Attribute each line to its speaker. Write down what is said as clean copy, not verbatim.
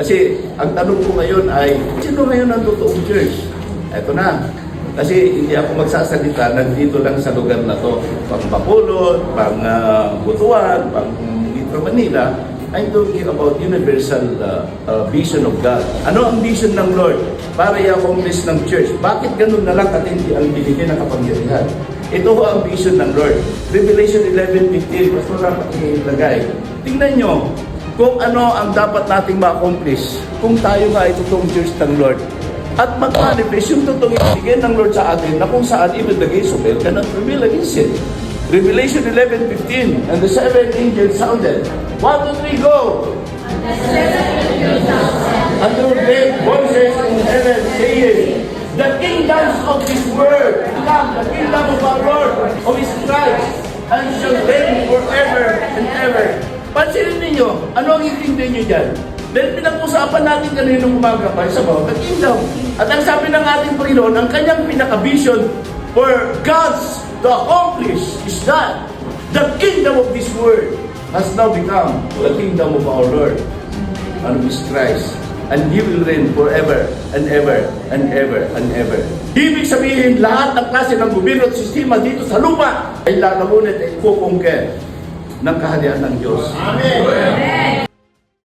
Speaker 1: Kasi ang tanong ko ngayon ay, sino ngayon ang totoong church? Eto na. Kasi hindi ako magsasalita, nandito lang sa lugar na to. Pang Bacolod, pang Butuan, pang Metro Manila. I'm talking about universal vision of God. Ano ang vision ng Lord para i-accomplish ng church? Bakit ganun na lang katindi ang binigyan ng kapangyarihan? Ito ho ang vision ng Lord. Revelation 11:15, mas dapat ilagay. Tingnan nyo kung ano ang dapat nating ma-accomplish kung tayo nga ay totoong church ng Lord. At mag-manifest yung totoong ibigay ng Lord sa atin na kung saan even the gates of hell cannot prevail against it. Revelation 11:15, and the seven angels sounded. 1, 2, 3, go! And there were great voices in heaven saying, the kingdoms of this world come, the kingdom of our Lord, of His Christ, and shall reign forever and ever. Pansinin ninyo, ano ang intindi nyo dyan? Dahil pinag-usapan natin kaninong umaga pa sa about the kingdom. At ang sabi ng ating Panginoon, ang kanyang pinaka-vision for God's to accomplish is that the kingdom of this world has now become the kingdom of our Lord and of His Christ. And He will reign forever and ever and ever and ever. Ibig sabihin, lahat ng klase ng gobyerno at sistema dito sa lupa ay lalamunin at kukonquer ng kaharian ng Diyos. Amen!